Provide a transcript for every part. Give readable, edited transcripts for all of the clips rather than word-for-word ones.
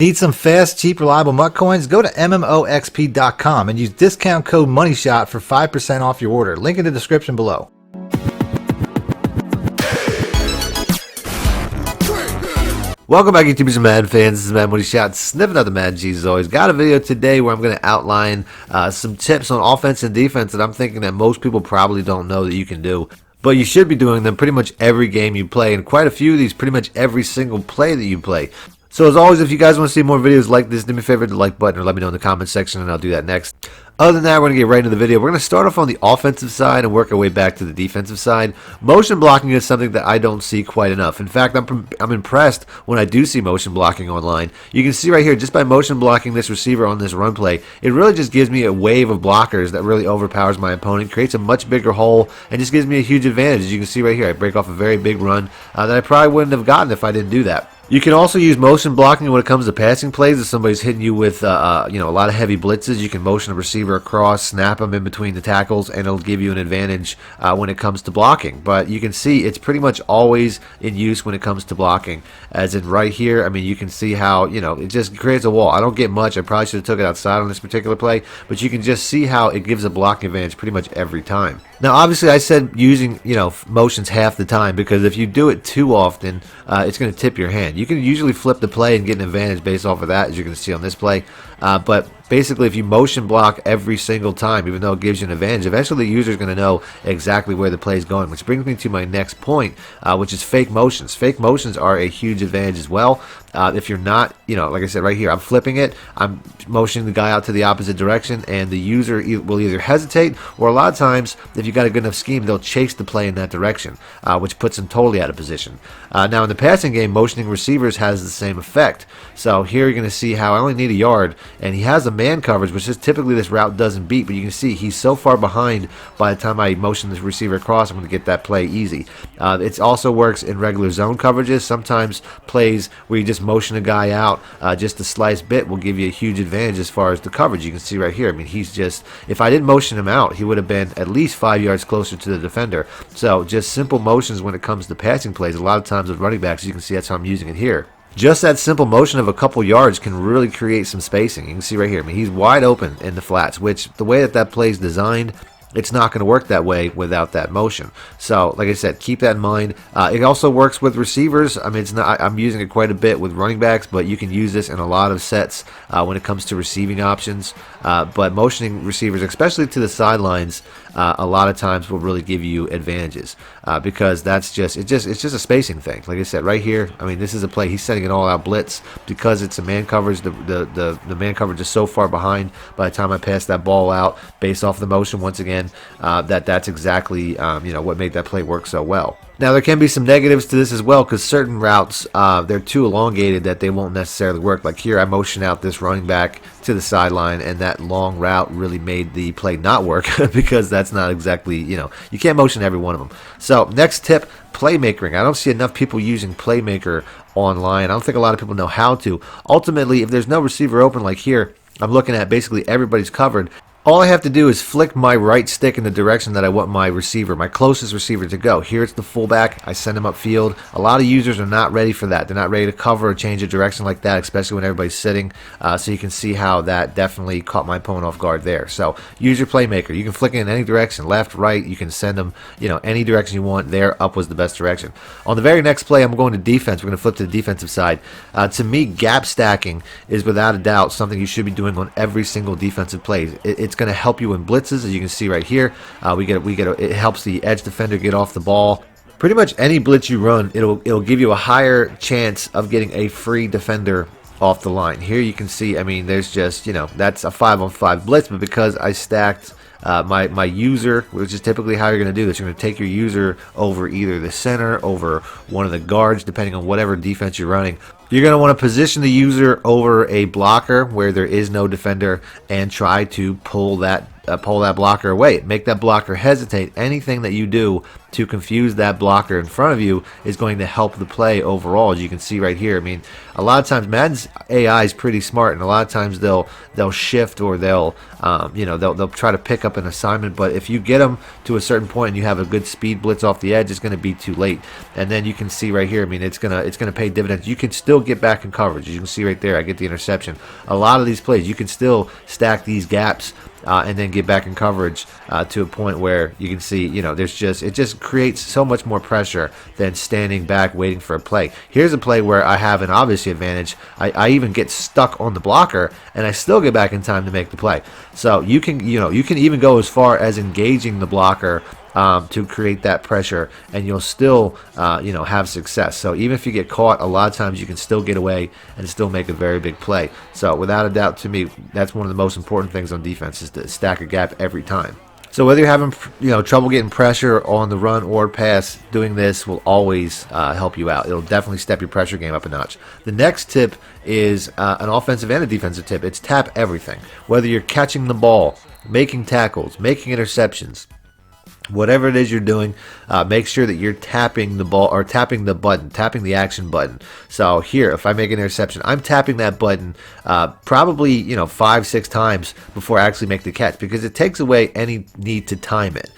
Need some fast, cheap, reliable MUT coins? Go to MMOXP.com and use discount code MONEYSHOT for 5% off your order. Link in the description below. Welcome back, YouTubers and Madden fans. This is Madden MoneyShot, sniffing out the Madden G's as always. Got a video today where I'm going to outline some tips on offense and defense that I'm thinking that most people probably don't know that you can do. But you should be doing them pretty much every game you play, and quite a few of these pretty much every single play that you play. So as always, if you guys want to see more videos like this, do me a favor, hit the like button or let me know in the comment section and I'll do that next. Other than that, we're going to get right into the video. We're going to start off on the offensive side and work our way back to the defensive side. Motion blocking is something that I don't see quite enough. In fact, I'm impressed when I do see motion blocking online. You can see right here, just by motion blocking this receiver on this run play, it really just gives me a wave of blockers that really overpowers my opponent, creates a much bigger hole, and just gives me a huge advantage. As you can see right here, I break off a very big run that I probably wouldn't have gotten if I didn't do that. You can also use motion blocking when it comes to passing plays. If somebody's hitting you with a lot of heavy blitzes, you can motion a receiver across, snap them in between the tackles, and it'll give you an advantage when it comes to blocking. But you can see it's pretty much always in use when it comes to blocking. As in right here, I mean, you can see how, it just creates a wall. I don't get much. I probably should have took it outside on this particular play, but you can just see how it gives a blocking advantage pretty much every time. Now, obviously, I said using, motions half the time, because if you do it too often, it's going to tip your hand. You can usually flip the play and get an advantage based off of that, as you're going to see on this play. But basically, if you motion block every single time, even though it gives you an advantage, eventually the user is going to know exactly where the play is going, which brings me to my next point, which is fake motions. Fake motions are a huge advantage as well. If you're not, like I said right here, I'm flipping it, I'm motioning the guy out to the opposite direction, and the user will either hesitate, or a lot of times, if you got a good enough scheme, they'll chase the play in that direction, which puts them totally out of position. Now in the passing game, motioning receivers has the same effect. So here you're going to see how I only need a yard, and he has a man coverage, which is typically this route doesn't beat, but you can see he's so far behind by the time I motion this receiver across, I'm going to get that play easy. It also works in regular zone coverages. Sometimes plays where you just motion a guy out just a slice bit will give you a huge advantage as far as the coverage. You can see right here, I mean, he's just, if I didn't motion him out, he would have been at least 5 yards closer to the defender. So just simple motions when it comes to passing plays, a lot of times with running backs, you can see that's how I'm using it here. Just that simple motion of a couple yards can really create some spacing. You can see right here, I mean, he's wide open in the flats, which the way that play is designed, it's not going to work that way without that motion. So, like I said, keep that in mind. It also works with receivers. I mean, it's not. I'm using it quite a bit with running backs, but you can use this in a lot of sets when it comes to receiving options. But motioning receivers, especially to the sidelines, a lot of times will really give you advantages because that's just it's just a spacing thing. Like I said, right here, I mean, this is a play. He's setting an all-out blitz because it's a man coverage. The man coverage is so far behind by the time I pass that ball out based off the motion once again. That's exactly what made that play work so well. Now there can be some negatives to this as well, because certain routes they're too elongated that they won't necessarily work. Like here, I motion out this running back to the sideline, and that long route really made the play not work because that's not exactly, you can't motion every one of them. So next tip, playmaking. I don't see enough people using playmaker online. I don't think a lot of people know how to. Ultimately, if there's no receiver open like here, I'm looking at basically everybody's covered. All I have to do is flick my right stick in the direction that I want my receiver, my closest receiver, to go. Here it's the fullback. I send him upfield. A lot of users are not ready for that. They're not ready to cover or change a direction like that, especially when everybody's sitting. So you can see how that definitely caught my opponent off guard there. So use your playmaker. You can flick it in any direction, left, right. You can send them, any direction you want. There, up was the best direction. On the very next play, I'm going to defense. We're going to flip to the defensive side. To me, gap stacking is without a doubt something you should be doing on every single defensive play. It's going to help you in blitzes, as you can see right here. It helps the edge defender get off the ball. Pretty much any blitz you run, it'll give you a higher chance of getting a free defender off the line. Here you can see, I mean, there's just, that's a 5-on-5 blitz, but because I stacked my user, which is typically how you're going to do this, you're going to take your user over either the center, over one of the guards, depending on whatever defense you're running. You're going to want to position the user over a blocker where there is no defender and try to pull that pull that blocker away, make that blocker hesitate. Anything that you do to confuse that blocker in front of you is going to help the play overall, as you can see right here. I mean, a lot of times Madden's AI is pretty smart, and a lot of times they'll shift, or they'll they'll try to pick up an assignment. But if you get them to a certain point and you have a good speed blitz off the edge, it's going to be too late. And then you can see right here, I mean, it's gonna pay dividends. You can still get back in coverage. You can see right there, I get the interception. A lot of these plays, you can still stack these gaps and then get back in coverage to a point where you can see, it just creates so much more pressure than standing back waiting for a play. Here's a play where I have an obvious advantage. I even get stuck on the blocker, and I still get back in time to make the play. So you can even go as far as engaging the blocker to create that pressure, and you'll still have success. So even if you get caught, a lot of times you can still get away and still make a very big play. So without a doubt, to me, that's one of the most important things on defense, is to stack a gap every time. So whether you're having trouble getting pressure on the run or pass, doing this will always help you out. It'll definitely step your pressure game up a notch. The next tip is an offensive and a defensive tip. It's tap everything. Whether you're catching the ball, making tackles, making interceptions, whatever it is you're doing, make sure that you're tapping the ball, or tapping the button, tapping the action button. So here, if I make an interception, I'm tapping that button probably 5-6 times before I actually make the catch, because it takes away any need to time it.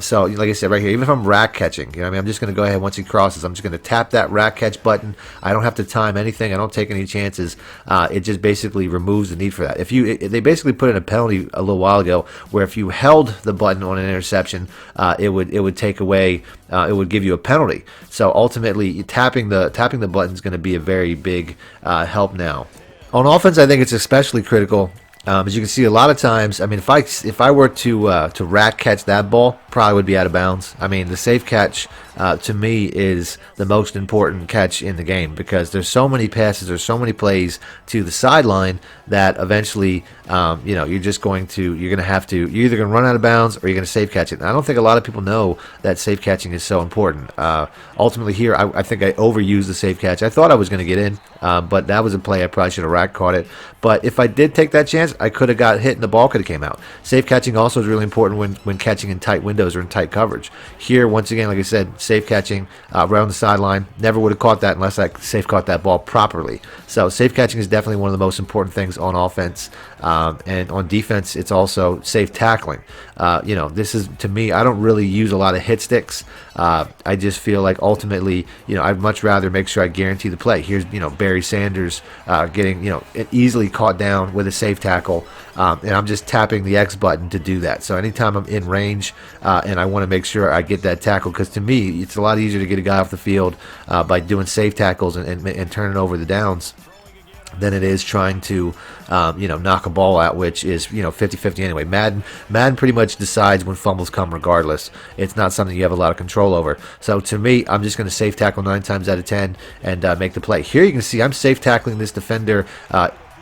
So like I said right here, even if I'm rack catching, I'm just going to go ahead, once he crosses, I'm just going to tap that rack catch button. I don't have to time anything. I don't take any chances. It just basically removes the need for that. They basically put in a penalty a little while ago where if you held the button on an interception, it would take away, it would give you a penalty. So ultimately, tapping the button is going to be a very big help now. On offense, I think it's especially critical. As you can see, a lot of times, I mean, if I were to rack catch that ball, probably would be out of bounds. I mean, the safe catch to me is the most important catch in the game, because there's so many passes, there's so many plays to the sideline that eventually, you're either going to run out of bounds or you're going to safe catch it. And I don't think a lot of people know that safe catching is so important. Ultimately here, I think I overused the safe catch. I thought I was going to get in, but that was a play I probably should have rack caught it. But if I did take that chance, I could have got hit and the ball could have came out. Safe catching also is really important when catching in tight windows or in tight coverage. Here, once again, like I said, safe catching right on the sideline. Never would have caught that unless I safe caught that ball properly. So safe catching is definitely one of the most important things on offense. And on defense, it's also safe tackling. This is, to me, I don't really use a lot of hit sticks. I just feel like ultimately, I'd much rather make sure I guarantee the play. Here's, Barry Sanders getting, easily caught down with a safe tackle. And I'm just tapping the X button to do that. So anytime I'm in range and I want to make sure I get that tackle, because to me, it's a lot easier to get a guy off the field by doing safe tackles and turning over the downs than it is trying to knock a ball out, which is 50-50 anyway. Madden pretty much decides when fumbles come regardless. It's not something you have a lot of control over. So to me, I'm just going to safe tackle 9 times out of 10 and make the play. Here you can see I'm safe tackling this defender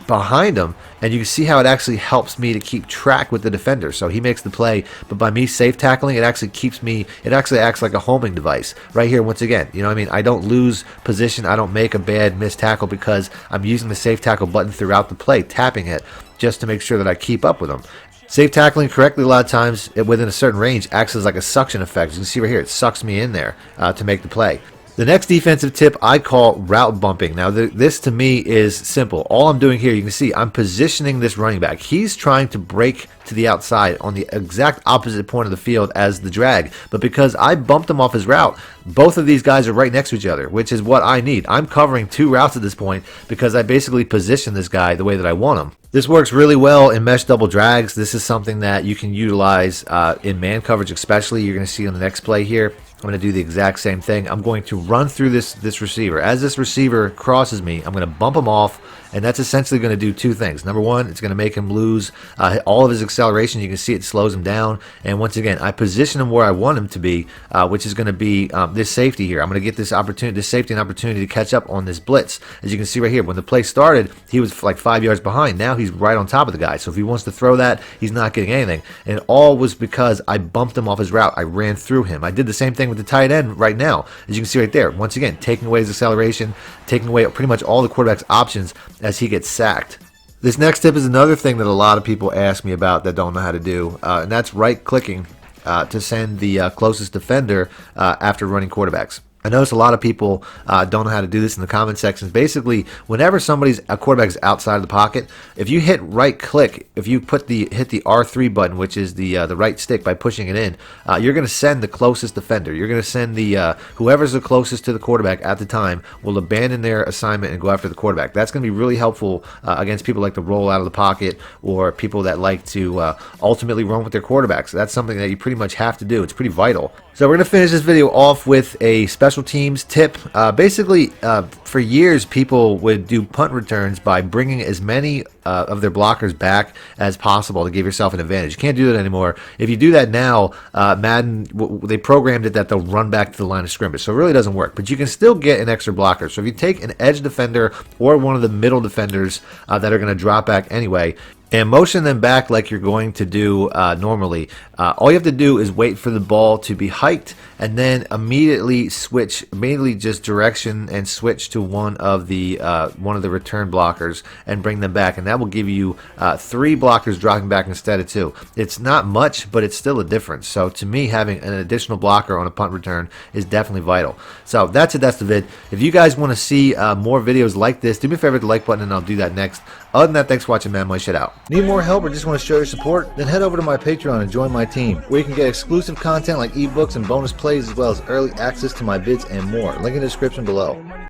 behind him, and you can see how it actually helps me to keep track with the defender. So he makes the play, but by me safe tackling, it actually acts like a homing device. Right here, once again, I don't lose position, I don't make a bad missed tackle, because I'm using the safe tackle button throughout the play, tapping it just to make sure that I keep up with him. Safe tackling correctly a lot of times within a certain range acts as like a suction effect. You can see right here, it sucks me in there to make the play. The next defensive tip I call route bumping. Now, this to me is simple. All I'm doing here, you can see I'm positioning this running back. He's trying to break to the outside on the exact opposite point of the field as the drag. But because I bumped him off his route, both of these guys are right next to each other, which is what I need. I'm covering 2 routes at this point because I basically position this guy the way that I want him. This works really well in mesh double drags. This is something that you can utilize in man coverage especially. You're going to see on the next play here. I'm going to do the exact same thing. I'm going to run through this receiver. As this receiver crosses me, I'm going to bump him off, and that's essentially going to do 2 things. Number one, it's going to make him lose all of his acceleration. You can see it slows him down. And once again, I position him where I want him to be, which is going to be this safety here. I'm going to get this safety and opportunity to catch up on this blitz. As you can see right here, when the play started, he was like 5 yards behind. Now he's right on top of the guy. So if he wants to throw that, he's not getting anything. And it all was because I bumped him off his route. I ran through him. I did the same thing with the tight end right now. As you can see right there, once again, taking away his acceleration, taking away pretty much all the quarterback's options as he gets sacked. This next tip is another thing that a lot of people ask me about that don't know how to do, and that's right-clicking to send the closest defender after running quarterbacks. I notice a lot of people don't know how to do this in the comment sections. Basically, whenever a quarterback is outside of the pocket, if you hit right click, if you hit the R3 button, which is the right stick, by pushing it in, you're going to send the closest defender. You're going to send the whoever's the closest to the quarterback at the time will abandon their assignment and go after the quarterback. That's going to be really helpful against people like to roll out of the pocket, or people that like to ultimately run with their quarterbacks. So that's something that you pretty much have to do. It's pretty vital. So we're going to finish this video off with a special teams tip. Basically, for years, people would do punt returns by bringing as many of their blockers back as possible to give yourself an advantage. You can't do that anymore. If you do that now, Madden, they programmed it that they'll run back to the line of scrimmage, so it really doesn't work. But you can still get an extra blocker. So if you take an edge defender or one of the middle defenders that are going to drop back anyway, and motion them back like you're going to do normally, all you have to do is wait for the ball to be hiked and then immediately just direction and switch to one of the return blockers and bring them back, and that will give you 3 blockers dropping back instead of 2. It's not much, but it's still a difference. So to me, having an additional blocker on a punt return is definitely vital. So that's it. That's the vid. If you guys want to see more videos like this, do me a favor, hit the like button, and I'll do that next. Other than that, thanks for watching, man. My shit out. Need more help or just want to show your support? Then head over to my Patreon and join my team, where you can get exclusive content like ebooks and bonus plays, as well as early access to my vids and more. Link in the description below.